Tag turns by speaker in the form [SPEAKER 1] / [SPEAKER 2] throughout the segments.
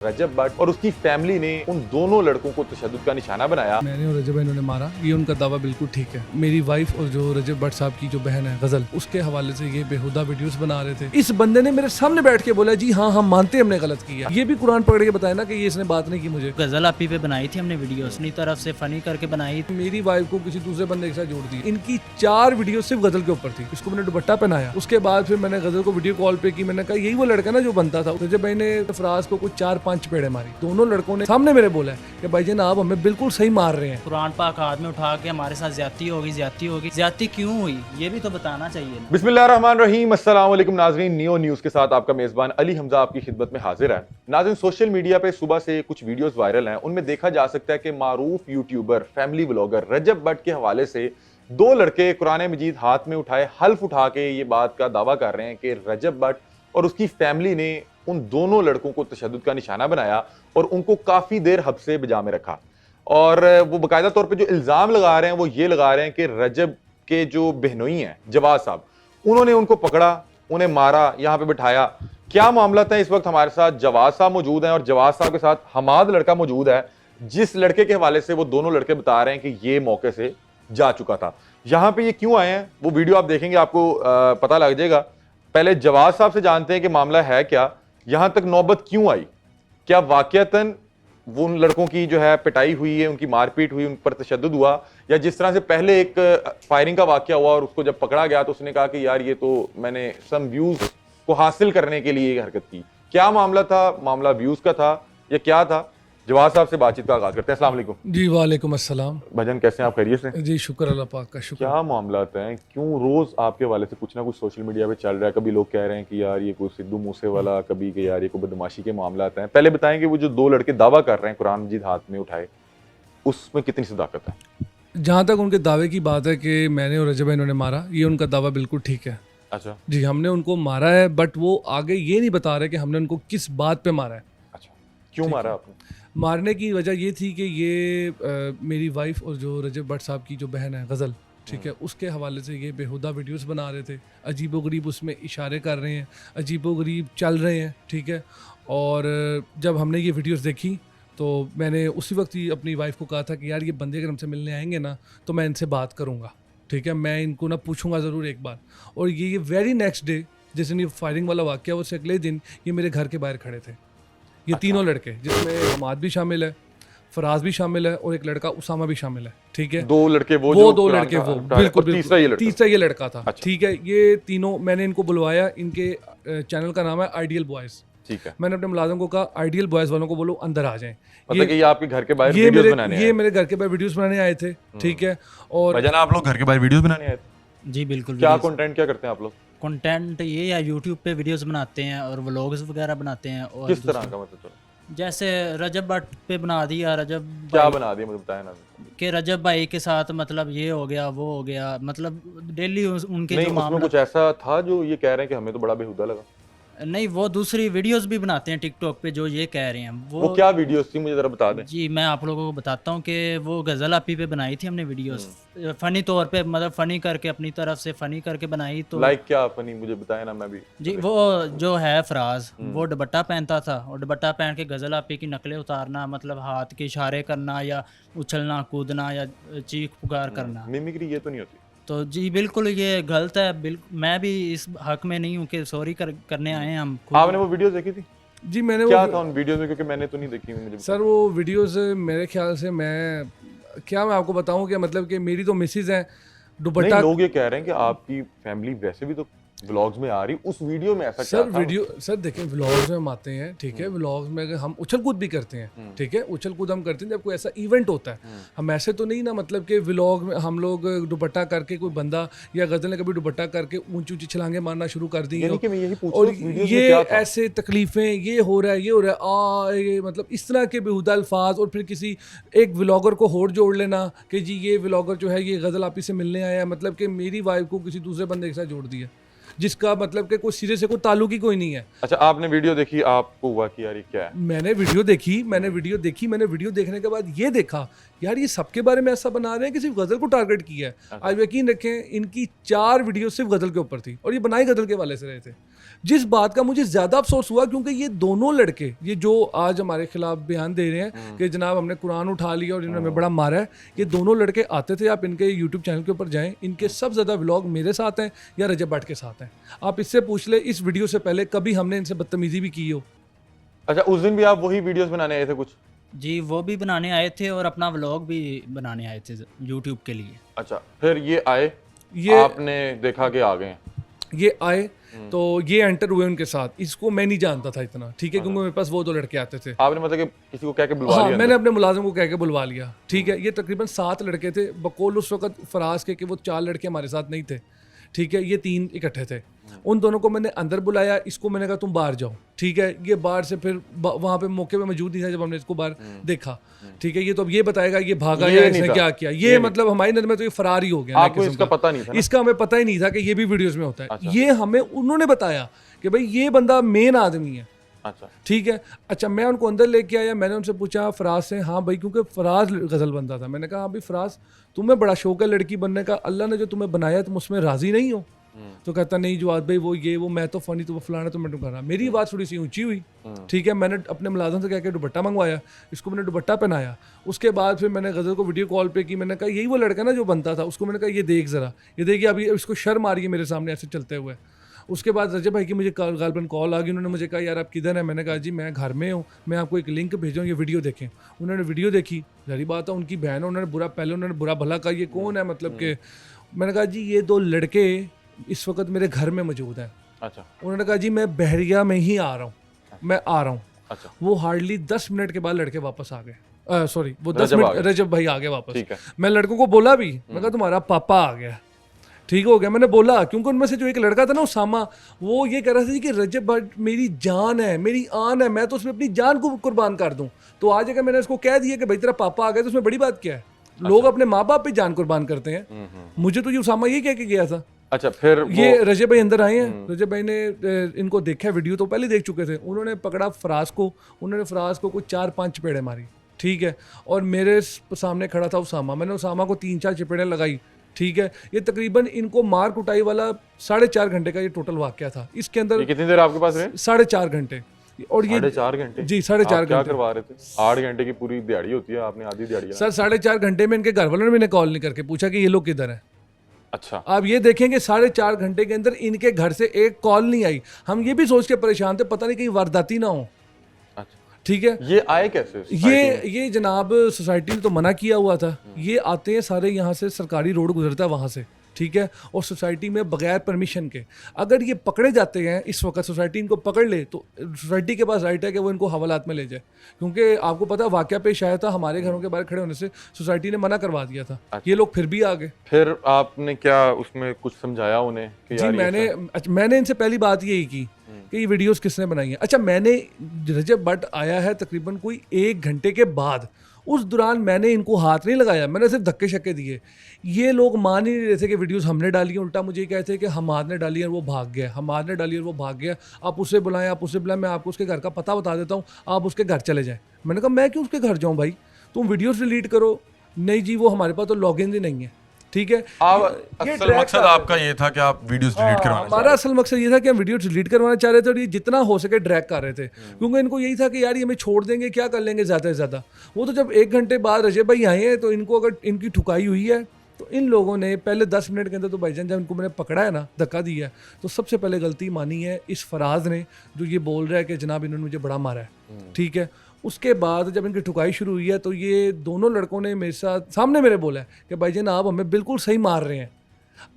[SPEAKER 1] रजब भट्ट और उसकी फैमिली ने उन दोनों लड़कों को तशद्दुद का निशाना बनाया।
[SPEAKER 2] मैंने और रजब भाई इन्होंने मारा, ये उनका दावा बिल्कुल ठीक है। मेरी वाइफ और जो रजब भट्ट साहब की जो बहन है गजल, उसके हवाले से ये बेहुदा वीडियोस बना रहे थे। इस बंदे ने मेरे सामने बैठ के बोला जी हाँ हम मानते हैं हमने गलत किया। ये भी कुरान पकड़ के बताया ना कि ये इसने बात नहीं की मुझे।
[SPEAKER 3] गजल आपी पे बनाई थी हमने वीडियो, अपनी तरफ से फनी करके बनाई।
[SPEAKER 2] मेरी वाइफ को किसी दूसरे बंदे के साथ जोड़ दी। इनकी 4 वीडियो सिर्फ गजल के ऊपर थी। इसको मैंने दुपट्टा पहनाया, उसके बाद फिर मैंने गजल को वीडियो कॉल पे की। मैंने कहा यही वो लड़का ना जो बनता था। रजब भाई ने फराज को कुछ 4-5 पेड़े मारी। दोनों लड़कों ने सामने मेरे बोला कि भाईजान आप हमें बिल्कुल सही मार रहे हैं।
[SPEAKER 3] कुरान पाक हाथ में उठा के हमारे साथ ज्यादती होगी। ज्यादती क्यों हुई ये भी तो बताना चाहिए ना।
[SPEAKER 1] बिस्मिल्लाहिर्रहमानिर्रहीम, अस्सलाम वालेकुम नाज़रीन। नियो न्यूज़ के साथ आपका मेज़बान अली हमजा आपकी खिदमत में हाजिर है। नाज़रीन, सोशल मीडिया पे सुबह से कुछ वीडियोस वायरल हैं। उनमें देखा जा सकता है कि मारूफ यूट्यूबर फैमिली व्लॉगर रजब भट्ट के हवाले से 2 लड़के कुरान मजीद हाथ में उठाए हल्फ उठा के ये बात का दावा कर रहे हैं कि रजब भट्ट और उसकी फैमिली ने उन दोनों लड़कों को तशद्दुद का निशाना बनाया और उनको काफी देर हब्से बिजा में रखा। और वो बाकायदा तौर पे जो इल्जाम लगा रहे हैं वो ये लगा रहे हैं कि रजब के जो बहनोई हैं जवाद साहब, उन्होंने उनको पकड़ा, उन्हें मारा, यहाँ पे बिठाया। क्या मामला था? इस वक्त हमारे साथ जवाद साहब मौजूद हैं और जवाद साहब के साथ हमाद लड़का मौजूद है, जिस लड़के के हवाले से वो दोनों लड़के बता रहे हैं कि ये मौके से जा चुका था। यहाँ पे ये क्यों आए हैं वो वीडियो आप देखेंगे, आपको पता लग जाएगा। पहले जवाद साहब से जानते हैं कि मामला है क्या, यहां तक नौबत क्यों आई, क्या वाकयातन वो उन लड़कों की जो है पिटाई हुई है, उनकी मारपीट हुई, उन पर तशद्दुद हुआ, या जिस तरह से पहले एक फायरिंग का वाकया हुआ और उसको जब पकड़ा गया तो उसने कहा कि यार ये तो मैंने सम व्यूज को हासिल करने के लिए ये हरकत की। क्या मामला था? मामला व्यूज का था या क्या था? जवाद साहब से बातचीत का आगाज करते हैं। अस्सलाम वालेकुम
[SPEAKER 2] जी वालेकुम अस्सलाम।
[SPEAKER 1] भजन, कैसे हैं आप? खैरियत से?
[SPEAKER 2] जी शुक्र अल्लाह पाक का शुक्र।
[SPEAKER 1] क्या मामला है? क्यों रोज आपके हवाले से कुछ ना कुछ सोशल मीडिया पे चल रहा है? कभी लोग कह रहे हैं कि यार ये कोई सिद्धू मूसे वाला, कभी कि यार ये कोई बदमाशी के मामला हैं। पहले बताएंगे वो जो 2 लड़के दावा कर रहे हैं कुरान मजीद हाथ में उठाए, उसमें कितनी सदाकत है?
[SPEAKER 2] जहाँ तक उनके दावे की बात है कि मैंने और रजब भाई इन्होंने मारा, ये उनका दावा बिल्कुल ठीक है।
[SPEAKER 1] अच्छा
[SPEAKER 2] जी हमने उनको मारा है, बट वो आगे ये नहीं बता रहे कि हमने उनको किस बात पे मारा है।
[SPEAKER 1] अच्छा, क्यों मारा आपने?
[SPEAKER 2] मारने की वजह ये थी कि ये मेरी वाइफ और जो रजब भट्ट साहब की जो बहन है गज़ल, ठीक है, उसके हवाले से ये बेहुदा वीडियोस बना रहे थे। अजीबोगरीब उसमें इशारे कर रहे हैं, अजीबोगरीब चल रहे हैं, ठीक है। और जब हमने ये वीडियोस देखी तो मैंने उसी वक्त ही अपनी वाइफ को कहा था कि यार ये बंदे अगर हमसे मिलने आएंगे ना तो मैं इनसे बात करूँगा, ठीक है, मैं इनको ना पूछूंगा ज़रूर एक बार। और ये वेरी नेक्स्ट डे, जिस दिन ये फायरिंग वाला वाक़या, उससे अगले दिन ये मेरे घर के बाहर खड़े थे। ये तीनों लड़के, जिसमें हमाद भी शामिल है, फराज भी शामिल है और एक लड़का उसामा भी शामिल है, ठीक है।
[SPEAKER 1] 2 लड़के वो
[SPEAKER 2] दो
[SPEAKER 1] जो
[SPEAKER 2] लड़के वो
[SPEAKER 1] बिल्कुल,
[SPEAKER 2] तीसरा ये लड़का था।
[SPEAKER 1] अच्छा।
[SPEAKER 2] ठीक है, ये तीनों मैंने इनको बुलवाया। इनके चैनल का नाम है आइडियल बॉयज़।
[SPEAKER 1] ठीक है।
[SPEAKER 2] मैंने अपने मुलाजिम को कहा आइडियल बॉयज़ वालों को बोलो अंदर आ जाएं।
[SPEAKER 1] मतलब कि ये आपके घर के बाहर
[SPEAKER 2] ये
[SPEAKER 1] वीडियोस
[SPEAKER 2] मेरे
[SPEAKER 1] बनाने
[SPEAKER 2] ये
[SPEAKER 1] आए?
[SPEAKER 2] मेरे घर के बाहर वीडियोस बनाने आए थे, ठीक है। और
[SPEAKER 1] भजन, आप लोग घर के बाहर वीडियोस बनाने आए थे?
[SPEAKER 3] जी बिल्कुल।
[SPEAKER 1] क्या कंटेंट क्या करते हैं आप लोग?
[SPEAKER 3] कंटेंट ये या यूट्यूब पे वीडियोस बनाते हैं और व्लॉग्स वगैरह बनाते हैं। और
[SPEAKER 1] किस तरह का? मतलब
[SPEAKER 3] जैसे रजब भट्ट पे बना दिया, रजब
[SPEAKER 1] क्या
[SPEAKER 3] भाई
[SPEAKER 1] बना दिया, मुझे बताया ना।
[SPEAKER 3] के रजब भाई के साथ मतलब ये हो गया वो हो गया, मतलब डेली उनके
[SPEAKER 1] नहीं,
[SPEAKER 3] जो
[SPEAKER 1] उसमें
[SPEAKER 3] मामला।
[SPEAKER 1] कुछ ऐसा था जो ये कह रहे हैं कि हमें तो बड़ा बेहुदा लगा।
[SPEAKER 3] नहीं, वो दूसरी वीडियोस भी बनाते हैं टिकटॉक पे जो ये कह रहे हैं
[SPEAKER 1] वो क्या वीडियोस थी, मुझे जरा बता दें।
[SPEAKER 3] जी मैं आप लोगों को बताता हूँ कि वो गज़ल आपी पे बनाई थी हमने वीडियोस, फ़नी तौर पे, मतलब फ़नी करके अपनी तरफ से फ़नी करके बनाई। तो
[SPEAKER 1] लाइक क्या फनी, मुझे बताया ना, मैं भी।
[SPEAKER 3] जी वो जो है फराज, वो दुपट्टा पहनता था और दुपट्टा पहन के गज़ल आपी की नकलें उतारना, मतलब हाथ के इशारे करना या उछलना कूदना या चीख पुकार करना।
[SPEAKER 1] मिमिक्री ये तो नहीं होती।
[SPEAKER 3] तो जी बिल्कुल ये गलत है। बिल्कुल मैं भी इस हक में नहीं हूँ कि सॉरी करने आए हैं हम खुद।
[SPEAKER 1] आपने वो वीडियोस देखी थी?
[SPEAKER 2] जी मैंने
[SPEAKER 1] क्या था उन वीडियोस में, क्योंकि मैंने तो नहीं देखी। मुझे
[SPEAKER 2] सर वो वीडियोस मेरे ख्याल से मैं आपको बताऊं कि मतलब कि मेरी तो मिसेज है दुपट्टा।
[SPEAKER 1] नहीं, लोग ये कह रहे हैं कि आपकी फैमिली वैसे भी तो व्लॉग्स में आ रही, उस वीडियो में ऐसा क्या था?
[SPEAKER 2] वीडियो सर देखें, व्लॉग्स में हम आते हैं, ठीक है, व्लॉग्स में अगर हम उछल कूद भी करते हैं, ठीक है, उछल कूद हम करते हैं जब कोई ऐसा इवेंट होता है। हम ऐसे तो नहीं ना, मतलब कि व्लॉग में हम लोग दुपट्टा करके, कोई बंदा या गजल ने कभी दुपट्टा करके ऊंची ऊंची छलांगे मारना शुरू कर दी
[SPEAKER 1] यानी कि मैं यही पूछ
[SPEAKER 2] और
[SPEAKER 1] रहा हूं, वीडियोस में
[SPEAKER 2] ये
[SPEAKER 1] क्या था?
[SPEAKER 2] ऐसे तकलीफें, ये हो रहा है, ये हो रहा है, ये मतलब इस तरह के बेहुदा अल्फाज। और फिर किसी एक व्लॉगर को होड़ जोड़ लेना कि जी ये व्लॉगर जो है ये गजल आपी से मिलने आया है, मतलब कि मेरी वाइफ को किसी दूसरे बंदे के साथ जोड़ दिया, जिसका मतलब कि कोई सिरे से कोई ताल्लुक ही कोई नहीं है।
[SPEAKER 1] अच्छा, आपने वीडियो देखी, आपको हुआ कि यार ये क्या है?
[SPEAKER 2] मैंने वीडियो देखी, मैंने वीडियो देखने के बाद ये देखा यार ये सबके बारे में ऐसा बना रहे हैं कि सिर्फ गजल को टारगेट किया है। आप यकीन रखें इनकी 4 वीडियो सिर्फ गजल के ऊपर थी और ये बनाई गजल के वाले से रहे थे। जिस बात का मुझे ज़्यादा अफसोस हुआ, क्योंकि ये दोनों लड़के, ये जो आज हमारे खिलाफ बयान दे रहे हैं कि जनाब हमने कुरान उठा लिया और इन्होंने हमें बड़ा मारा है, ये दोनों लड़के आते थे, आप इनके यूट्यूब चैनल के ऊपर जाएं, इनके सब ज़्यादा व्लॉग मेरे साथ हैं या रजब भट्ट के साथ हैं। आप इससे पूछ ले, इस वीडियो से पहले कभी हमने इनसे बदतमीजी भी की हो?
[SPEAKER 1] अच्छा, उस दिन भी आप वही वीडियोस बनाने आए थे कुछ?
[SPEAKER 3] जी वो भी बनाने आए थे और अपना व्लॉग भी बनाने आए थे यूट्यूब के लिए।
[SPEAKER 1] अच्छा, फिर ये आए,
[SPEAKER 2] ये
[SPEAKER 1] आपने देखा कि आ गए हैं।
[SPEAKER 2] ये आए तो ये एंटर हुए उनके साथ, इसको मैं नहीं जानता था इतना, ठीक है, क्योंकि मेरे पास वो दो लड़के आते थे।
[SPEAKER 1] आपने मतलब कि किसी को कह के बुलवा
[SPEAKER 2] हाँ,
[SPEAKER 1] लिया
[SPEAKER 2] मैंने
[SPEAKER 1] अंदर?
[SPEAKER 2] अपने मुलाजिम को कह के बुलवा लिया, ठीक है। ये तकरीबन 7 लड़के थे, बकौल उस वक्त फराज के कि वो 4 लड़के हमारे साथ नहीं थे, ठीक है, ये 3 इकट्ठे थे। उन दोनों को मैंने अंदर बुलाया, इसको मैंने कहा तुम बाहर जाओ, ठीक है। ये बाहर से फिर वहाँ पे मौके पे मौजूद नहीं था जब हमने इसको बाहर देखा, ठीक है। ये तो अब ये बताएगा ये भागा
[SPEAKER 1] ये
[SPEAKER 2] या
[SPEAKER 1] नहीं
[SPEAKER 2] इसने
[SPEAKER 1] था।
[SPEAKER 2] क्या किया, ये मतलब हमारी नज़र में तो ये फरार ही हो गया ना
[SPEAKER 1] आपको
[SPEAKER 2] किस्म
[SPEAKER 1] इसका
[SPEAKER 2] का।
[SPEAKER 1] पता नहीं था ना?
[SPEAKER 2] इसका हमें पता ही नहीं था कि ये भी वीडियोस में होता है।
[SPEAKER 1] अच्छा।
[SPEAKER 2] ये हमें उन्होंने बताया कि भाई ये बंदा मेन आदमी है,
[SPEAKER 1] अच्छा,
[SPEAKER 2] ठीक है। अच्छा, मैं उनको अंदर लेके आया, मैंने उनसे पूछा फराज से, हाँ भाई, क्योंकि फराज गज़ल बनता था। मैंने कहा हाँ भाई फराज, तुम्हें बड़ा शौक है लड़की बनने का, अल्लाह ने जो तुम्हें बनाया तुम उसमें राजी नहीं हो? तो कहता नहीं जवाद भाई, वो ये वो मैं तो फनी, तो वो फलाना, तो मैं कर रहा। मेरी बात थोड़ी सी ऊंची हुई, ठीक है। मैंने अपने मुलाजिम से कह के दुपट्टा मंगवाया, इसको मैंने दुपट्टा पहनाया। उसके बाद फिर मैंने गज़ल को वीडियो कॉल पे की, मैंने कहा यही वो लड़का ना जो बनता था, उसको मैंने कहा ये देख ज़रा, ये देखिए अभी इसको शर्म आ रही है मेरे सामने ऐसे चलते हुए। उसके बाद रजब भाई की मुझे गालबन कॉल आ गई, उन्होंने मुझे कहा यार आप किधर हैं? मैंने कहा जी मैं घर में हूँ, मैं आपको एक लिंक भेजा हूँ, ये वीडियो देखें। उन्होंने वीडियो देखी, जारी बात है उनकी बहन है, उन्होंने बुरा भला कहा ये कौन है, मतलब कि मैंने कहा जी ये 2 लड़के इस वक्त मेरे घर में मौजूद हैं।
[SPEAKER 1] अच्छा,
[SPEAKER 2] उन्होंने कहा जी मैं बहरिया में ही आ रहा हूँ, मैं आ रहा हूँ।
[SPEAKER 1] अच्छा,
[SPEAKER 2] वो हार्डली 10 मिनट के बाद लड़के वापस आ गए, सॉरी वो 10
[SPEAKER 1] रजब आ
[SPEAKER 2] मिनट
[SPEAKER 1] गए।
[SPEAKER 2] रजब भाई आ गए वापस।
[SPEAKER 1] ठीक है।
[SPEAKER 2] मैं लड़कों को बोला भी, मैं कहा तुम्हारा पापा आ गया, ठीक हो गया, मैंने बोला, क्योंकि उनमें से जो एक लड़का था ना उसामा, वो ये कह रहा था कि रजब भट्ट मेरी जान है, मेरी आन है, मैं तो उसमें अपनी जान को कुर्बान कर दूं। तो आज अगर मैंने उसको कह दिया कि भाई तेरा पापा आ गया, तो उसमें बड़ी बात क्या है? लोग अपने माँ बाप पे जान कुर्बान करते हैं। मुझे तो ये उसामा ये कह के गया था।
[SPEAKER 1] अच्छा, फिर
[SPEAKER 2] ये रजब भाई अंदर आए हैं, रजब भाई ने इनको देखा, वीडियो तो पहले देख चुके थे। उन्होंने पकड़ा फराज को, उन्होंने फराज को कुछ 4-5 चपेड़े मारी, ठीक है। और मेरे सामने खड़ा था उसामा, मैंने उसामा को 3-4 चपेड़े लगाई, ठीक है। ये तकरीबन इनको मार कुटाई वाला 4.5 घंटे का ये टोटल वाकया था। इसके अंदर
[SPEAKER 1] ये कितनी देर आपके पास रहे?
[SPEAKER 2] 4.5 घंटे। और ये
[SPEAKER 1] 4.5 घंटे?
[SPEAKER 2] जी 4.5
[SPEAKER 1] आप क्या
[SPEAKER 2] घंटे
[SPEAKER 1] करवा रहे थे? 8 घंटे की पूरी दिहाड़ी होती है, आपने आधी दिहाड़ी लगा।
[SPEAKER 2] सर 4.5 घंटे में इनके घर वालों ने मैंने कॉल नहीं करके पूछा कि ये लोग किधर हैं।
[SPEAKER 1] अच्छा,
[SPEAKER 2] आप ये देखेंगे 4.5 घंटे के अंदर इनके घर से एक कॉल नहीं आई। हम ये भी सोच के परेशान थे पता नहीं कहीं वारदाती ना हो,
[SPEAKER 1] अच्छा,
[SPEAKER 2] ठीक है।
[SPEAKER 1] ये आए कैसे?
[SPEAKER 2] ये जनाब सोसाइटी ने तो मना किया हुआ था। ये आते हैं सारे, यहाँ से सरकारी रोड गुजरता है वहाँ से, ठीक है। और सोसाइटी में बगैर परमिशन के अगर ये पकड़े जाते हैं, इस वक्त सोसाइटी इनको पकड़ ले तो सोसाइटी के पास राइट है कि वो इनको हवालात में ले जाए, क्योंकि आपको पता है वाकया पेश आया था, हमारे घरों के बाहर खड़े होने से सोसाइटी ने मना करवा दिया था। ये लोग फिर भी आ गए।
[SPEAKER 1] फिर आपने क्या उसमें कुछ समझाया उन्हें कि
[SPEAKER 2] जी
[SPEAKER 1] यार ये
[SPEAKER 2] मैंने इनसे पहली बात यही की कि ये वीडियोस किसने बनाई है। अच्छा, मैंने रजब भट्ट आया है तकरीबन कोई 1 घंटे के बाद, उस दौरान मैंने इनको हाथ नहीं लगाया, मैंने सिर्फ धक्के शक्के दिए। ये लोग मान ही नहीं रहे थे कि वीडियोस हमने डाली है, उल्टा मुझे कहते हैं कि हमाद ने डाली है और वो भाग गया, हमाद ने डाली है और वो भाग गया, आप उसे बुलाएं, आप उसे बुलाएं, मैं आपको उसके घर का पता बता देता हूँ, आप उसके घर चले जाएं। मैंने कहा मैं क्यों उसके घर जाऊँ भाई, तुम वीडियोस डिलीट करो। नहीं जी, वो हमारे पास तो लॉगिन ही नहीं है, ठीक है।
[SPEAKER 1] आप
[SPEAKER 2] ये
[SPEAKER 1] असल
[SPEAKER 2] track
[SPEAKER 1] मकसद
[SPEAKER 2] कर रहे
[SPEAKER 1] आपका ये था कि आप वीडियोस डिलीट करवाना
[SPEAKER 2] हमारा असल मकसद ये था कि हम वीडियो डिलीट करवाना चाह रहे थे और ये जितना हो सके ड्रैग कर रहे थे, क्योंकि इनको यही था कि यार ये हमें छोड़ देंगे, क्या कर लेंगे ज़्यादा से ज़्यादा। वो तो जब 1 घंटे बाद रजब भाई आए हैं तो इनको अगर इनकी ठुकाई हुई है तो इन लोगों ने पहले 10 मिनट के अंदर तो भाईजान जब इनको मैंने पकड़ा है ना, धक्का दिया है, तो सबसे पहले गलती मानी है इस फराज ने, जो ये बोल रहा है कि जनाब इन्होंने मुझे बड़ा मारा है, ठीक है। उसके बाद जब इनकी ठुकाई शुरू हुई है तो ये दोनों लड़कों ने मेरे साथ सामने मेरे बोला है कि भाईजान आप हमें बिल्कुल सही मार रहे हैं,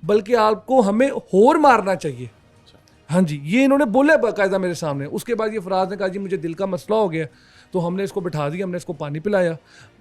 [SPEAKER 2] बल्कि आपको हमें और मारना चाहिए। हाँ जी, ये इन्होंने बोला बाकायदा मेरे सामने। उसके बाद ये फराज ने कहा जी मुझे दिल का मसला हो गया, तो हमने इसको बिठा दिया, हमने इसको पानी पिलाया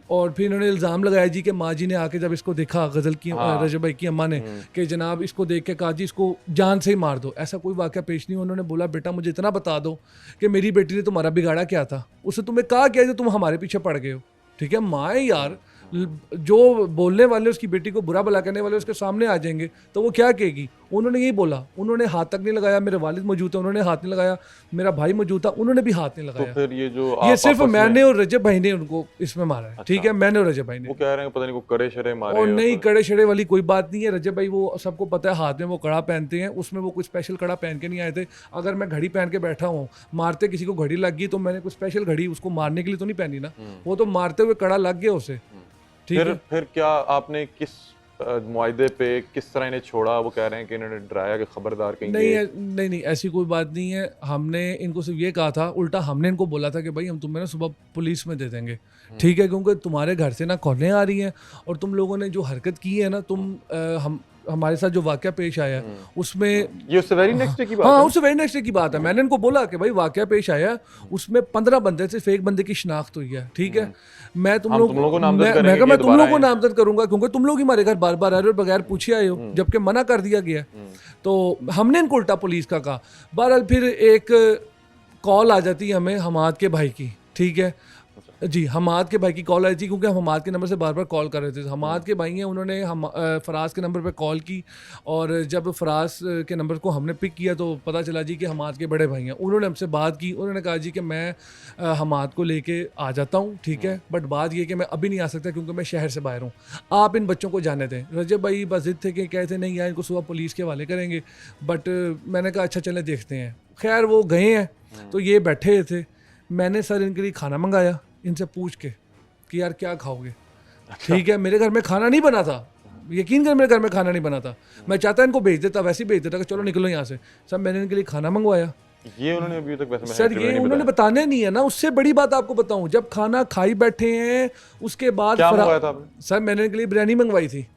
[SPEAKER 2] और फिर इन्होंने इल्ज़ाम लगाया जी कि माँ जी ने आके जब इसको देखा, गज़ल की रजब भाई की अम्मा ने, कि जनाब इसको देख के कहा जी इसको जान से ही मार दो। ऐसा कोई वाक़या पेश नहीं। उन्होंने बोला बेटा मुझे इतना बता दो कि मेरी बेटी ने तुम्हारा बिगाड़ा क्या था, उसने तुम्हें कहा क्या जो तुम हमारे पीछे पड़ गए हो, ठीक है। माँ है यार, जो बोलने वाले उसकी बेटी को बुरा भला करने वाले उसके सामने आ जाएंगे तो वो क्या कहेगी। उन्होंने यही बोला, उन्होंने हाथ तक नहीं लगाया, मेरे वालिद मौजूद था उन्होंने हाथ नहीं लगाया, मेरा भाई मौजूद था उन्होंने भी हाथ नहीं
[SPEAKER 1] तो
[SPEAKER 2] लगाया।
[SPEAKER 1] फिर ये जो
[SPEAKER 2] ये
[SPEAKER 1] आप
[SPEAKER 2] सिर्फ
[SPEAKER 1] आपस में-
[SPEAKER 2] मैंने और रजब भाई ने उनको इसमें मारा है। ठीक है, मैंने और रजब भाई ने।
[SPEAKER 1] वो कह रहे हैं पता नहीं को कड़े शरे मारे
[SPEAKER 2] और
[SPEAKER 1] हैं
[SPEAKER 2] नहीं,
[SPEAKER 1] तो-
[SPEAKER 2] कड़े शड़े वाली कोई बात नहीं है। रजब भाई वो सबको पता है, हाथ में वो कड़ा पहनते हैं, उसमें वो कोई स्पेशल कड़ा पहन के नहीं आए थे। अगर मैं घड़ी पहन के बैठा हूँ, मारते किसी को घड़ी लग गई तो मैंने कोई स्पेशल घड़ी उसको मारने के लिए तो नहीं पहनी ना, वो तो मारते हुए कड़ा लग गया उसे। ठीक है,
[SPEAKER 1] फिर क्या आपने किस मुआहदे पे किस तरह इन्हें छोड़ा? वो कह रहे हैं कि इन्होंने डराया कि खबरदार कहीं
[SPEAKER 2] नहीं
[SPEAKER 1] ये-
[SPEAKER 2] नहीं ऐसी कोई बात नहीं है। हमने इनको सिर्फ ये कहा था, उल्टा हमने इनको बोला था कि भाई हम तुम्हें ना सुबह पुलिस में दे देंगे। ठीक है, क्योंकि तुम्हारे घर से ना कॉलें आ रही हैं और तुम लोगों ने जो हरकत की है ना, हम हमारे साथ जो वाकया पेश आया है उसमें
[SPEAKER 1] ये उससे वेरी नेक्स्ट डे की बात
[SPEAKER 2] हाँ
[SPEAKER 1] है?
[SPEAKER 2] उससे वेरी नेक्स्ट डे की बात है। मैंने इनको बोला कि भाई वाकया पेश आया, उसमें 15 बंदे से फेक बंदे की शिनाख्त हुई है। ठीक है, मैं तुम
[SPEAKER 1] हम
[SPEAKER 2] लोग
[SPEAKER 1] तुम लोगों को नामजद
[SPEAKER 2] मैं
[SPEAKER 1] करेंगे
[SPEAKER 2] कहा मैं
[SPEAKER 1] कि
[SPEAKER 2] तुम लोगों को
[SPEAKER 1] दोबारा
[SPEAKER 2] नामजद करूंगा क्योंकि तुम लोग ही हमारे घर बार बार आ रहे हो, बगैर पूछे आए हो, जबकि मना कर दिया गया। तो हमने इनको उल्टा पुलिस का कहा। बहरहाल फिर एक कॉल आ जाती है हमें हमाद के भाई की। ठीक है जी, हमाद के भाई की कॉल आई थी क्योंकि हम हमाद के नंबर से बार बार कॉल कर रहे थे। हमाद के भाई हैं, उन्होंने हम फराज के नंबर पे कॉल की और जब फराज के नंबर को हमने पिक किया तो पता चला जी कि हमाद के बड़े भाई हैं। उन्होंने हमसे बात की, उन्होंने कहा जी कि मैं हमाद को लेके आ जाता हूँ। ठीक है, बट बात ये कि मैं अभी नहीं आ सकता क्योंकि मैं शहर से बाहर हूँ, आप इन बच्चों को जाने दें। रजब भाई बस जिद थे कि कहते नहीं यार इनको सुबह पुलिस के हवाले करेंगे, बट मैंने कहा अच्छा चले देखते हैं। खैर वो गए हैं तो ये बैठे थे, मैंने सर इनके लिए खाना मंगाया इनसे पूछ के कि यार क्या खाओगे। ठीक है, मेरे घर में खाना नहीं बना था, यकीन कर मेरे घर में खाना नहीं बना था। मैं चाहता इनको भेज देता, वैसे ही भेज देता कि चलो निकलो यहाँ से। सर मैंने इनके लिए खाना मंगवाया।
[SPEAKER 1] ये उन्होंने अभी तक वैसे
[SPEAKER 2] सर ये उन्होंने बताने नहीं है ना। उससे बड़ी बात आपको बताऊं, जब खाना खाई बैठे हैं उसके बाद
[SPEAKER 1] क्या मंगवाया था आपने?
[SPEAKER 2] सर मैंने इनके लिए बिरयानी मंगवाई थी।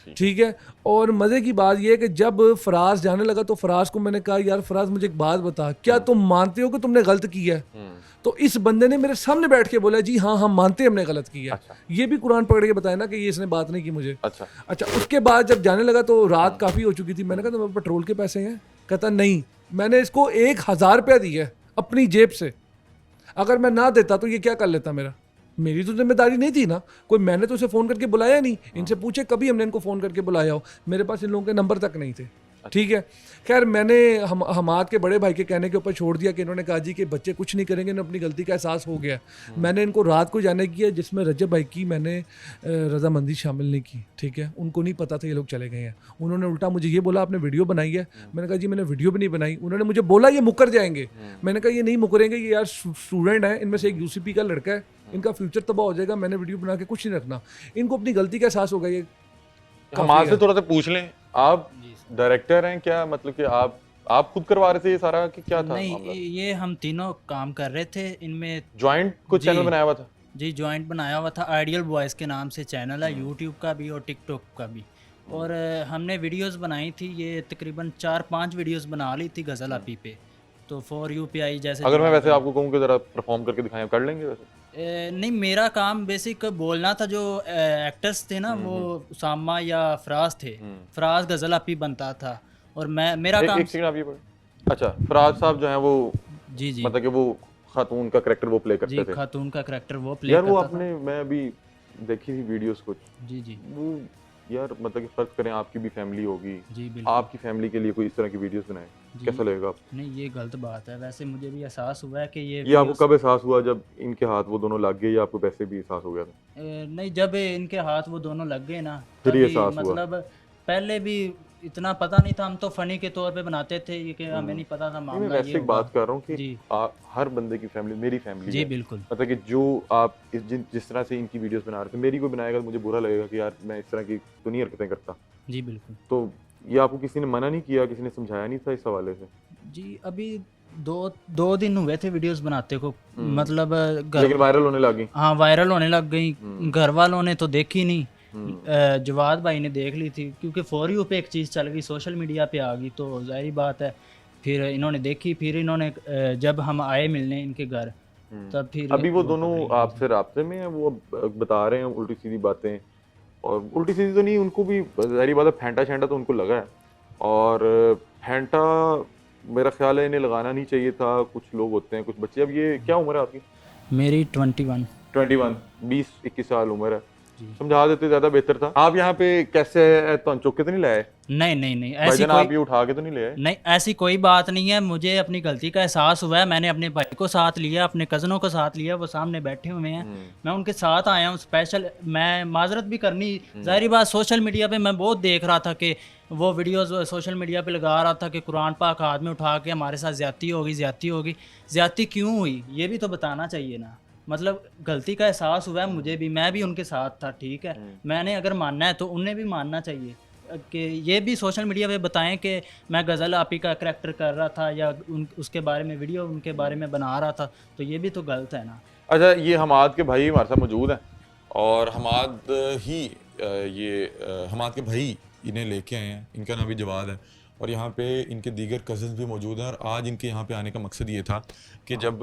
[SPEAKER 2] ठीक है, और मज़े की बात यह है कि जब फराज जाने लगा तो फराज को मैंने कहा यार फराज मुझे एक बात बता, क्या तुम मानते हो कि तुमने गलत किया है? तो इस बंदे ने मेरे सामने बैठ के बोला जी हाँ हम मानते हैं हमने गलत किया।
[SPEAKER 1] अच्छा।
[SPEAKER 2] ये भी कुरान पकड़ के बताया ना कि ये इसने बात नहीं की मुझे।
[SPEAKER 1] अच्छा,
[SPEAKER 2] उसके बाद जब जाने लगा तो रात काफ़ी हो चुकी थी। मैंने कहा तुम्हारे पेट्रोल के पैसे हैं? कहता नहीं, मैंने इसको 1000 रुपया दिया है अपनी जेब से, अगर मैं ना देता तो ये क्या कर लेता मेरा? मेरी तो जिम्मेदारी नहीं थी ना, कोई मैंने तो उसे फ़ोन करके बुलाया नहीं। इनसे पूछे कभी हमने इनको फ़ोन करके बुलाया हो, मेरे पास इन लोगों के नंबर तक नहीं थे। ठीक है, खैर मैंने हमाद के बड़े भाई के कहने के ऊपर छोड़ दिया कि इन्होंने कहा जी कि बच्चे कुछ नहीं करेंगे, इन्हें अपनी गलती का एहसास हो गया। मैंने इनको रात को जाने किया जिसमें रजब भाई की मैंने रजामंदी शामिल नहीं की। ठीक है, उनको नहीं पता था ये लोग चले गए हैं। उन्होंने उल्टा मुझे ये बोला आपने वीडियो बनाई है? मैंने कहा जी मैंने वीडियो भी नहीं बनाई। उन्होंने मुझे बोला ये मुकर जाएंगे। मैंने कहा ये नहीं मुकरेंगे, ये यार स्टूडेंट है, इनमें से एक UCP का लड़का है, इनका फ्यूचर तबाह हो जाएगा, मैंने वीडियो बना के कुछ नहीं रखना। इनको अपनी गलती का एहसास होगा। ये
[SPEAKER 1] हम आपसे थोड़ा सा पूछ लें, आप डायरेक्टर हैं क्या? मतलब कि आप खुद करवा रहे थे ये सारा कि क्या था?
[SPEAKER 3] नहीं, ये हम तीनों काम कर रहे थे। इनमें
[SPEAKER 1] जॉइंट कुछ चैनल बनाया हुआ था?
[SPEAKER 3] जी जॉइंट बनाया हुआ था। आइडियल बॉयज़ के नाम से चैनल है, यूट्यूब का भी और टिकटॉक का भी। और हमने वीडियोस बनाई थी, ये तकरीबन 4-5 वीडियोस बना ली थी गज़ल आपी पे। तो फॉर यू पे आई जैसे।
[SPEAKER 1] अगर मैं वैसे आपको कहूँ कि जरा परफॉर्म करके दिखाएं, कर लेंगे वैसे?
[SPEAKER 3] नहीं, मेरा काम बेसिक बोलना था। जो एक्टर्स थे ना वो उसामा या फराज थे। फराज गज़ल आपी बनता था और मेरा काम।
[SPEAKER 1] एक सेकंड आप ये पढ़ें। अच्छा, फराज साहब जो हैं वो
[SPEAKER 3] जी जी
[SPEAKER 1] मतलब कि वो खातून का कैरेक्टर वो प्ले करते
[SPEAKER 3] जी
[SPEAKER 1] थे।
[SPEAKER 3] खातून का कैरेक्टर वो प्ले
[SPEAKER 1] यार वो
[SPEAKER 3] करता
[SPEAKER 1] आपने मैं अभी देखी थी वीडियोस कुछ,
[SPEAKER 3] था। जी जी
[SPEAKER 1] वो यार मतलब कि फर्ज करें आपकी भी फैमिली होगी,
[SPEAKER 3] जी बिल्कुल।
[SPEAKER 1] आपकी फैमिली के लिए कोई इस तरह की वीडियोस बनाए, कैसा लगेगा आपको?
[SPEAKER 3] नहीं, ये गलत बात है। वैसे मुझे भी एहसास हुआ है कि ये
[SPEAKER 1] आपको
[SPEAKER 3] videos-
[SPEAKER 1] कब एहसास हुआ जब इनके हाथ वो दोनों लग गए, या आपको वैसे भी एहसास हो गया था?
[SPEAKER 3] नहीं, जब इनके हाथ वो दोनों लग गए ना
[SPEAKER 1] फिर ये
[SPEAKER 3] तभी
[SPEAKER 1] एहसास हुआ।
[SPEAKER 3] मतलब पहले भी इतना पता नहीं था। हम तो फनी के तौर पे बनाते थे, ये कि हमें नहीं पता था
[SPEAKER 1] मैं
[SPEAKER 3] मामला
[SPEAKER 1] वैसे
[SPEAKER 3] ये
[SPEAKER 1] एक बात कर रहा हूँ कि
[SPEAKER 3] जी
[SPEAKER 1] हर बंदे की फैमिली मेरी फैमिली
[SPEAKER 3] जी
[SPEAKER 1] है।
[SPEAKER 3] बिल्कुल।
[SPEAKER 1] मतलब कि जो आप जिस तरह से इनकी वीडियोस बना रहे थे, मेरी कोई बनाएगा तो मुझे बुरा लगेगा कि यार मैं इस तरह की तो नहीं हरकतें करता।
[SPEAKER 3] जी बिल्कुल।
[SPEAKER 1] तो ये आपको किसी ने मना नहीं किया, किसी ने समझाया नहीं था इस हवाले से?
[SPEAKER 3] जी अभी दो दिन हुए थे वीडियोस बनाते को। मतलब
[SPEAKER 1] लेकिन वायरल होने लगी।
[SPEAKER 3] हाँ वायरल होने लग गई। घर वालों ने तो देखी नहीं, जवाद भाई ने देख ली थी क्योंकि फॉर यू पे एक चीज़ चल गई, सोशल मीडिया पे आ गई, तो जाहिर बात है फिर इन्होंने देखी। फिर इन्होंने जब हम आए मिलने इनके घर तब फिर
[SPEAKER 1] अभी वो दोनों आपसे राब्ते में हैं, वो बता रहे हैं उल्टी सीधी बातें, और उल्टी सीधी तो नहीं, उनको भी जाहिर बात है फैंटा शैंटा तो उनको लगा है, और फैंटा मेरा ख्याल है इन्हें लगाना नहीं चाहिए था। कुछ लोग होते हैं, कुछ बच्चे। अब ये क्या उम्र है आपकी?
[SPEAKER 3] मेरी 21
[SPEAKER 1] 21 20-21 साल उम्र है। समझा देते ज्यादा बेहतर था। आप यहाँ पे कैसे तो चुक के तो नहीं लाए
[SPEAKER 3] नहीं ऐसी
[SPEAKER 1] भाईजान,
[SPEAKER 3] कोई
[SPEAKER 1] आप ये उठा के तो नहीं ले आए?
[SPEAKER 3] नहीं, ऐसी कोई बात नहीं है। मुझे अपनी गलती का एहसास हुआ है, मैंने अपने भाई को साथ लिया, अपने कज़नों को साथ लिया, वो सामने बैठे हुए हैं, मैं उनके साथ आया हूँ स्पेशल। मैं माजरत भी करनी, ज़ाहिर बात सोशल मीडिया पे मैं बहुत देख रहा था कि वो वीडियोस सोशल मीडिया पे लगा रहा था कि कुरान पाक हाथ में उठा के हमारे साथ ज़्यादती होगी। ज़्यादती क्यों हुई ये भी तो बताना चाहिए ना। मतलब गलती का एहसास हुआ है मुझे भी, मैं भी उनके साथ था, ठीक है। मैंने अगर मानना है तो उन्हें भी मानना चाहिए कि ये भी सोशल मीडिया पे बताएं कि मैं गज़ल आपी का करैक्टर कर रहा था या उसके बारे में वीडियो उनके बारे में बना रहा था, तो ये भी तो गलत है ना।
[SPEAKER 1] अच्छा, ये हमाद के भाई हमारे साथ मौजूद हैं और हमाद हमाद के भाई इन्हें लेके आए हैं। इनका नाम भी जवाद है और यहाँ पे इनके दीगर कज़न्स भी मौजूद हैं। और आज इनके यहाँ पे आने का मकसद ये था कि जब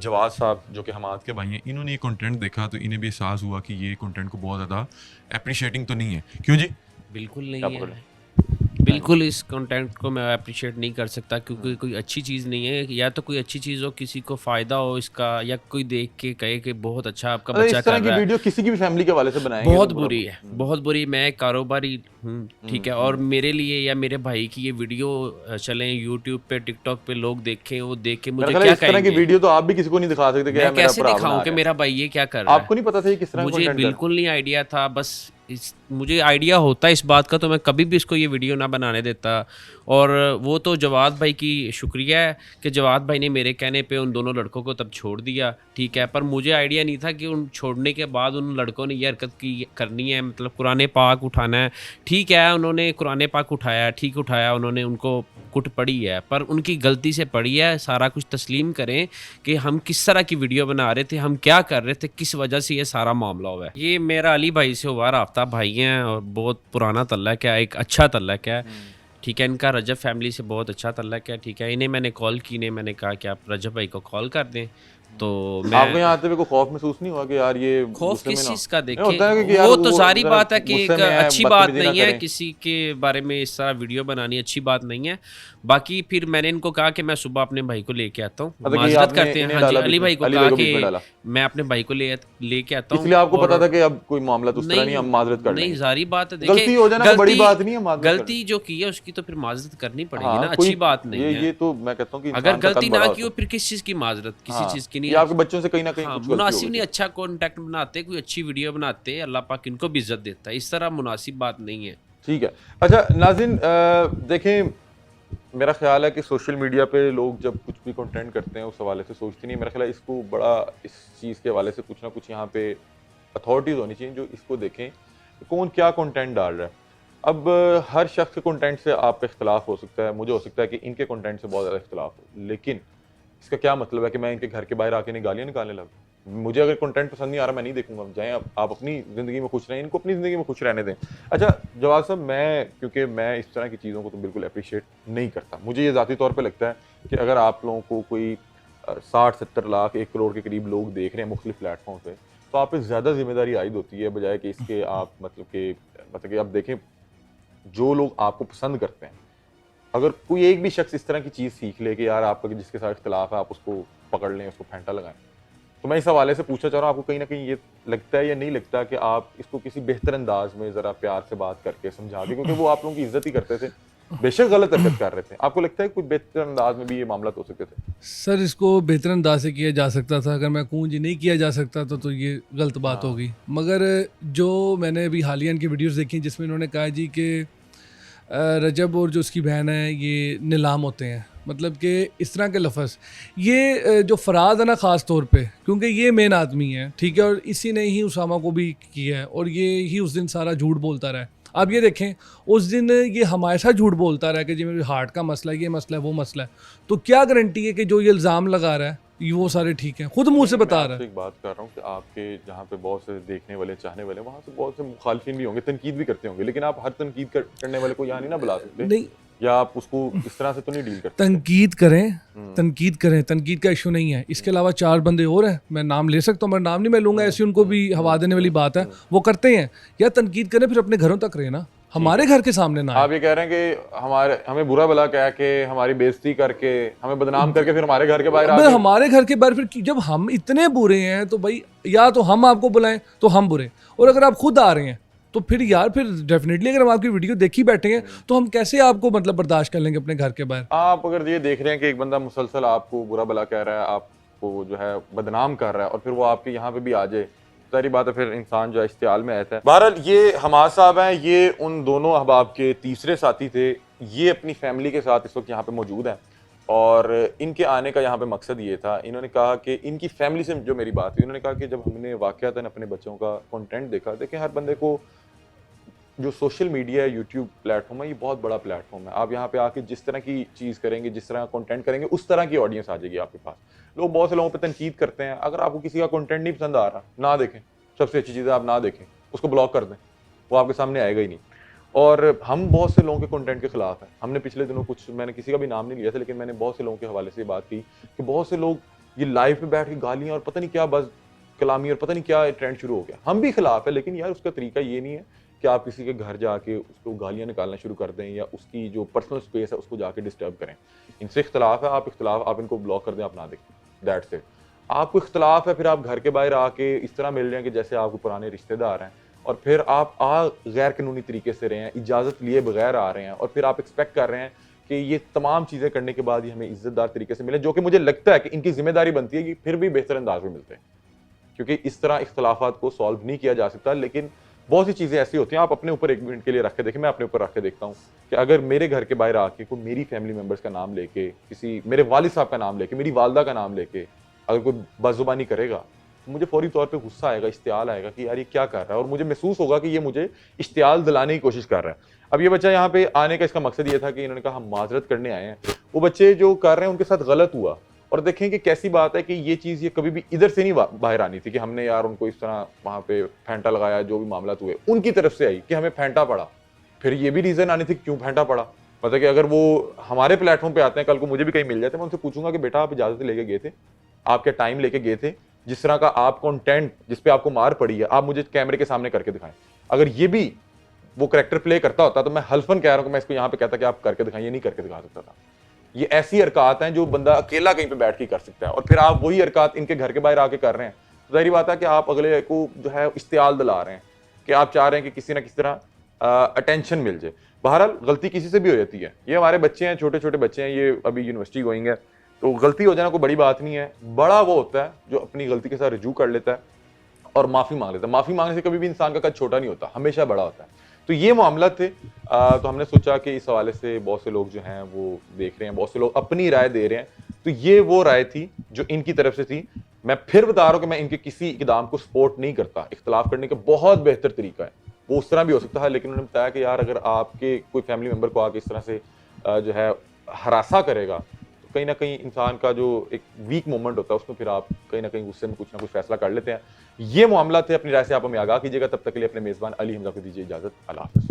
[SPEAKER 1] जवाद साहब जो कि हमाद के भाई हैं, इन्होंने ये कंटेंट देखा तो इन्हें भी एहसास हुआ कि ये कंटेंट को बहुत ज़्यादा अप्रिशिएटिंग तो नहीं है। क्यों जी?
[SPEAKER 4] बिल्कुल नहीं है, बिल्कुल इस कंटेंट को मैं अप्रिशिएट नहीं कर सकता क्योंकि कोई अच्छी चीज़ नहीं है। या तो कोई अच्छी चीज़ हो, किसी को फ़ायदा हो इसका, या कोई देख के कहे कि बहुत अच्छा आपका
[SPEAKER 1] अरे
[SPEAKER 4] बच्चा
[SPEAKER 1] इस तरह
[SPEAKER 4] कर
[SPEAKER 1] की
[SPEAKER 4] रहा है।
[SPEAKER 1] वीडियो किसी की भी फैमिली के हवाले से बनाएंगे
[SPEAKER 4] बहुत
[SPEAKER 1] तो
[SPEAKER 4] बुरी है, बहुत बुरी। मैं एक कारोबारी हूँ, ठीक है, और मेरे लिए या मेरे भाई की ये वीडियो चलें यूट्यूब पे, टिकटॉक पे, लोग देखें, वो देख के मुझे
[SPEAKER 1] मेरा ख्याल
[SPEAKER 4] क्या
[SPEAKER 1] है इस तरह की
[SPEAKER 4] कहेंगे?
[SPEAKER 1] वीडियो तो आप भी किसी को नहीं दिखा सकते कि
[SPEAKER 4] मैं
[SPEAKER 1] यार मेरा
[SPEAKER 4] कैसे
[SPEAKER 1] भरा
[SPEAKER 4] दिखाऊं
[SPEAKER 1] बना
[SPEAKER 4] कि
[SPEAKER 1] रहा है।
[SPEAKER 4] मेरा भाई ये क्या कर रहा है?
[SPEAKER 1] आपको नहीं पता था ये किस तरह का
[SPEAKER 4] मुझे
[SPEAKER 1] content कर रहा है?
[SPEAKER 4] बिल्कुल नहीं आइडिया था। बस मुझे आइडिया होता इस बात का तो मैं कभी भी इसको ये वीडियो ना बनाने देता। और वो तो जवाद भाई की शुक्रिया है कि जवाद भाई ने मेरे कहने पे उन दोनों लड़कों को तब छोड़ दिया, ठीक है। पर मुझे आइडिया नहीं था कि उन छोड़ने के बाद उन लड़कों ने ये हरकत करनी है, मतलब कुरान पाक उठाना है। ठीक है, उन्होंने कुरान पाक उठाया, ठीक उठाया, उन्होंने उनको कुट पड़ी है, पर उनकी गलती से पड़ी है। सारा कुछ तस्लीम करें कि हम किस तरह की वीडियो बना रहे थे, हम क्या कर रहे थे, किस वजह से ये सारा मामला हुआ है। ये मेरा अली भाई से हुआ राब्ता, भाई हैं और बहुत पुराना तल्लक है, एक अच्छा तल्लक है, ठीक है। इनका रजब फैमिली से बहुत अच्छा तल्लक है, ठीक है। इन्हें मैंने कॉल की, इन्हें मैंने कहा कि आप रजब भाई को कॉल कर दें, तो
[SPEAKER 1] आपको यहाँ आते हुए कोई खौफ महसूस नहीं हुआ कि यार ये
[SPEAKER 4] खौफ
[SPEAKER 1] गुस्से में
[SPEAKER 4] किस
[SPEAKER 1] ना
[SPEAKER 4] चीज़ का?
[SPEAKER 1] हो? नहीं, होता है कि
[SPEAKER 4] देखिए
[SPEAKER 1] यार
[SPEAKER 4] वो तो सारी
[SPEAKER 1] जरा
[SPEAKER 4] बात है कि
[SPEAKER 1] गुस्से
[SPEAKER 4] एक
[SPEAKER 1] में है,
[SPEAKER 4] अच्छी बात
[SPEAKER 1] बदतमीजी ना
[SPEAKER 4] नहीं है,
[SPEAKER 1] करें।
[SPEAKER 4] किसी के बारे में इस तरह वीडियो बनानी अच्छी बात नहीं है। बाकी फिर मैंने इनको कहा कि मैं सुबह अपने भाई को लेके आता हूँ,
[SPEAKER 1] मतलब कि
[SPEAKER 4] माजरत
[SPEAKER 1] आपने
[SPEAKER 4] करते हैं।
[SPEAKER 1] इन्हें
[SPEAKER 4] हाँ जी,
[SPEAKER 1] डाला
[SPEAKER 4] अली
[SPEAKER 1] बीच में,
[SPEAKER 4] भाई को
[SPEAKER 1] अली
[SPEAKER 4] कहा
[SPEAKER 1] भाई को बीच में डाला।
[SPEAKER 4] कि मैं अपने भाई को लेके आता हूँ।
[SPEAKER 1] इसलिए आपको
[SPEAKER 4] और
[SPEAKER 1] पता था कि अब कोई मामला तो उस तरह नहीं, हम माजरत कर
[SPEAKER 4] नहीं,
[SPEAKER 1] लेंगे।
[SPEAKER 4] सारी बात है,
[SPEAKER 1] गलती हो जाना कोई बड़ी बात नहीं है, माजरत
[SPEAKER 4] गलती जो की है उसकी तो फिर माजरत करनी पड़ेगी
[SPEAKER 1] हाँ,
[SPEAKER 4] ना,
[SPEAKER 1] कोई-
[SPEAKER 4] अच्छी बात नहीं है।
[SPEAKER 1] ये तो मैं कहता हूँ कि
[SPEAKER 4] अगर
[SPEAKER 1] इंसान का
[SPEAKER 4] गलती
[SPEAKER 1] कद
[SPEAKER 4] ना
[SPEAKER 1] बड़ा
[SPEAKER 4] की हो
[SPEAKER 1] होता
[SPEAKER 4] फिर किस चीज़ की माजरत,
[SPEAKER 1] है।
[SPEAKER 4] किसी
[SPEAKER 1] हाँ,
[SPEAKER 4] चीज़ की नहीं
[SPEAKER 1] ये
[SPEAKER 4] है।
[SPEAKER 1] आपके बच्चों से कहीं ना कहीं
[SPEAKER 4] हाँ,
[SPEAKER 1] कुछ गलती हो
[SPEAKER 4] मुनासिब
[SPEAKER 1] गई
[SPEAKER 4] नहीं,
[SPEAKER 1] थी।
[SPEAKER 4] अच्छा कॉन्टेक्ट बनाते, कोई अच्छी वीडियो बनाते, अल्लाह पाक इनको भी इज्जत देता है। इस तरह मुनासिब बात नहीं है।
[SPEAKER 1] ठीक है। अच्छा नाज़रीन, देखें, मेरा ख्याल है कि सोशल मीडिया पे लोग जब कुछ भी कंटेंट करते हैं उस हवाले से सोचते नहीं। मेरा ख्याल है इसको बड़ा इस चीज़ के हवाले से कुछ ना कुछ यहाँ पे अथॉरिटीज़ होनी चाहिए जो इसको देखें कि कौन क्या कंटेंट डाल रहा है। अब हर शख्स के कंटेंट से आपका इख्तलाफ हो सकता है, मुझे हो सकता है कि इनके कंटेंट से बहुत ज़्यादा इख्तलाफ हो, लेकिन इसका क्या मतलब है कि मैं इनके घर के बाहर आके नहीं गालियाँ निकालने लगा? मुझे अगर कंटेंट पसंद नहीं आ रहा मैं नहीं देखूंगा, जाएं आप अपनी ज़िंदगी में खुश रहें, इनको अपनी ज़िंदगी में खुश रहने दें। अच्छा जवाब साहब, क्योंकि मैं इस तरह की चीज़ों को तो बिल्कुल अप्रिशिएट नहीं करता। मुझे ये ज़ाती तौर पे लगता है कि अगर आप लोगों को कोई 60-70 लाख 1 करोड़ के करीब लोग देख रहे हैं मुख्तलिफ प्लेटफॉर्म पे, तो आप पे ज़्यादा जिम्मेदारी आयद होती है बजाय कि इसके आप मतलब कि आप देखें जो लोग आपको पसंद करते हैं, अगर कोई एक भी शख्स इस तरह की चीज़ सीख ले कि यार आपका जिसके साथ इख्तलाफ है आप उसको पकड़ लें, उसको फेंटा लगाएं, तो मैं इस हवाले से पूछना चाह रहा हूँ आपको कहीं ना कहीं ये लगता है या नहीं लगता कि आप इसको किसी बेहतर अंदाज में ज़रा प्यार से बात करके समझा दें, क्योंकि वो आप लोगों की इज्जत ही करते थे, बेशक गलत हरकत कर रहे थे, आपको लगता है कोई बेहतर अंदाज में भी ये मामला हो सकते थे?
[SPEAKER 2] सर इसको बेहतर अंदाज से किया जा सकता था, अगर मैं कहूँ जी नहीं किया जा सकता तो ये गलत बात होगी। मगर जो मैंने अभी हालिया इनकी वीडियोस देखी जिसमें इन्होंने कहा जी कि रजब और जो उसकी बहन है ये नीलाम होते हैं, मतलब कि इस तरह के लफ्ज़, ये जो फराज है ना ख़ास तौर पे, क्योंकि ये मेन आदमी है, ठीक है, और इसी ने ही उसामा को भी किया है और ये ही उस दिन सारा झूठ बोलता रहा है। आप ये देखें उस दिन ये हमारे साथ झूठ बोलता रहा कि जी मेरे हार्ट का मसला है, ये मसला है, वो मसला है, तो क्या गारंटी है कि जो ये इल्ज़ाम लगा रहा है ये वो सारे ठीक हैं? खुद मुंह से बता रहा है।
[SPEAKER 1] एक बात कर रहा हूँ कि आपके जहाँ पे बहुत से देखने वाले चाहने वाले वहाँ से बहुत से मुखालफिन भी होंगे, तनकीद भी करते होंगे, लेकिन आप हर तनकीद करने वाले को यहाँ नहीं ना बुला सकते,
[SPEAKER 2] नहीं,
[SPEAKER 1] या आप उसको इस तरह से तो नहीं डील करते?
[SPEAKER 2] तनकीद करें, तनकीद का इशू नहीं है। इसके अलावा 4 बंदे और हैं, मैं नाम ले सकता हूँ, मैं नाम नहीं मैं लूँगा, ऐसी उनको भी हवा देने वाली बात है, वो करते हैं। या तनकीद करें फिर अपने घरों तक रहे ना, हमारे घर के सामने ना आए।
[SPEAKER 1] आप ये कह रहे हैं कि हमें बुरा भला कह के, हमारी बेइज्जती करके, हमें बदनाम करके फिर हमारे घर के बाहर
[SPEAKER 2] अबे
[SPEAKER 1] आके
[SPEAKER 2] हमारे घर के बाहर फिर जब हम इतने बुरे हैं तो भाई या तो हम आपको बुलाएं तो हम बुरे, और अगर आप खुद आ रहे हैं तो फिर यार फिर डेफिनेटली अगर हम आपकी वीडियो देखी बैठे हैं तो हम कैसे आपको मतलब बर्दाश्त कर लेंगे अपने घर के बाहर।
[SPEAKER 1] आप अगर ये देख रहे हैं कि एक बंदा मुसलसल आपको बुरा भला कह रहा है, आपको जो है बदनाम कर रहा है, और फिर वो आपके यहाँ पे भी आ जाए, सारी बात है, फिर इंसान जो है इश्तियाल में रहता है। बहरहाल ये हमाद साहब हैं, ये उन दोनों अहबाब के तीसरे साथी थे। ये अपनी फैमिली के साथ इस वक्त यहाँ पे मौजूद हैं, और इनके आने का यहाँ पे मकसद ये था, इन्होंने कहा कि इनकी फैमिली से जो मेरी बात हुई, उन्होंने कहा कि जब हमने वाक़यातन अपने बच्चों का कंटेंट देखा, देखें हर बंदे को जो सोशल मीडिया है, यूट्यूब प्लेटफॉर्म है, ये बहुत बड़ा प्लेटफॉर्म है। आप यहाँ पे आके जिस तरह की चीज़ करेंगे, जिस तरह कंटेंट करेंगे, उस तरह की ऑडियंस आ जाएगी आपके पास। लोग बहुत से लोगों पे तनकीद करते हैं, अगर आपको किसी का कंटेंट नहीं पसंद आ रहा, ना देखें। सबसे अच्छी चीज़ है आप ना देखें, उसको ब्लॉक कर दें, वो आपके सामने आएगा ही नहीं। और हम बहुत से लोगों के कंटेंट के खिलाफ हैं। हमने पिछले दिनों कुछ, मैंने किसी का भी नाम नहीं लिया था, लेकिन मैंने बहुत से लोगों के हवाले से बात की कि बहुत से लोग ये लाइव पे बैठ के गालियाँ और पता नहीं क्या बस कलामी और पता नहीं क्या ट्रेंड शुरू हो गया। हम भी खिलाफ है, लेकिन यार उसका तरीका ये नहीं है कि आप किसी के घर जाके उसको गालियाँ निकालना शुरू कर दें या उसकी जो पर्सनल स्पेस है उसको जाके डिस्टर्ब करें। इनसे इख्तलाफ है, आप इनको ब्लॉक कर दें, आप ना देखें, दैट्स इट। आपको इख्तलाफ है, फिर आप घर के बाहर आके इस तरह मिल रहे हैं कि जैसे आपको पुराने रिश्तेदार हैं, और फिर आप गैर कानूनी तरीके से रहे हैं, इजाज़त लिए बगैर आ रहे हैं, और फिर आप एक्सपेक्ट कर रहे हैं कि ये तमाम चीज़ें करने के बाद ही हमें इज्जतदार तरीके से मिले, जो कि मुझे लगता है कि इनकी जिम्मेदारी बनती है कि फिर भी बेहतर अंदाज में मिलते हैं, क्योंकि इस तरह इख्तलाफात को सॉल्व नहीं किया जा सकता। लेकिन बहुत सी चीज़ें ऐसी होती हैं, आप अपने ऊपर एक मिनट के लिए रख के देखें, मैं अपने ऊपर रख के देखता हूँ कि अगर मेरे घर के बाहर आके कोई मेरी फैमिली मेम्बर्स का नाम लेके, किसी मेरे वालिद साहब का नाम लेके, मेरी वालदा का नाम लेके अगर कोई बदजुबानी करेगा, तो मुझे फौरी तौर पे गुस्सा आएगा, इश्तियाल आएगा कि यार ये क्या कर रहा है, और मुझे महसूस होगा कि ये मुझे इश्तियाल दिलाने की कोशिश कर रहा है। अब ये बच्चा यहाँ पे आने का इसका मकसद ये था कि इन्होंने कहा हम माजरत करने आए हैं। वो बच्चे जो कर रहे हैं उनके साथ गलत हुआ, और देखें कि कैसी बात है कि ये चीज़ ये कभी भी इधर से नहीं बाहर आनी थी कि हमने यार उनको इस तरह वहाँ पे फैंटा लगाया, जो भी मामला हुए उनकी तरफ से आई कि हमें फैंटा पड़ा। फिर ये भी रीज़न आनी थी क्यों फैंटा पड़ा, मतलब कि अगर वो हमारे प्लेटफॉर्म पे आते हैं, कल को मुझे भी कहीं मिल जाते, मैं उनसे पूछूंगा कि बेटा आप इजाज़त लेके गए थे, आपके टाइम लेके गए थे, जिस तरह का आप कंटेंट जिस पे आपको मार पड़ी है, आप मुझे कैमरे के सामने करके दिखाएं। अगर ये भी वो कैरेक्टर प्ले करता होता तो मैं हल्फन कह रहा हूं कि मैं इसको यहाँ पे कहता कि आप करके दिखाएं, ये नहीं करके दिखा सकता था। ये ऐसी हरकत हैं जो बंदा अकेला कहीं पे बैठ के कर सकता है, और फिर आप वही हरकत इनके घर के बाहर आके कर रहे हैं। तो जाहिर बात है कि आप अगले को जो है इश्तियाल दिला रहे हैं कि आप चाह रहे हैं कि किसी ना किसी तरह अटेंशन मिल जाए। बहरहाल गलती किसी से भी हो जाती है, ये हमारे बच्चे हैं, छोटे छोटे बच्चे हैं, ये अभी यूनिवर्सिटी गोइंग है, तो गलती हो जाना कोई बड़ी बात नहीं है। बड़ा वो होता है जो अपनी गलती के साथ रिजू कर लेता है और माफ़ी मांग लेता है। माफ़ी मांगने से कभी भी इंसान का कद छोटा नहीं होता, हमेशा बड़ा होता है। तो ये मामला थे। तो हमने सोचा कि इस हवाले से बहुत से लोग जो हैं वो देख रहे हैं, बहुत से लोग अपनी राय दे रहे हैं, तो ये वो राय थी जो इनकी तरफ से थी। मैं फिर बता रहा हूँ कि मैं इनके किसी इकदाम को सपोर्ट नहीं करता। इख्तलाफ करने का बहुत बेहतर तरीका है, वो उस तरह भी हो सकता है, लेकिन उन्होंने बताया कि यार अगर आपके कोई फैमिली मेम्बर को आके इस तरह से जो है हरासा करेगा, तो कहीं ना कहीं इंसान का जो एक वीक मोमेंट होता है उसमें फिर आप कहीं ना कहीं गुस्से में कुछ ना कुछ फैसला कर लेते हैं। ये मामला थे, अपनी राय से आप हमें आगाह कीजिएगा। तब तक के लिए अपने मेज़बान अली हमजा को दीजिए इजाज़त। अल्लाह हाफ़िज़।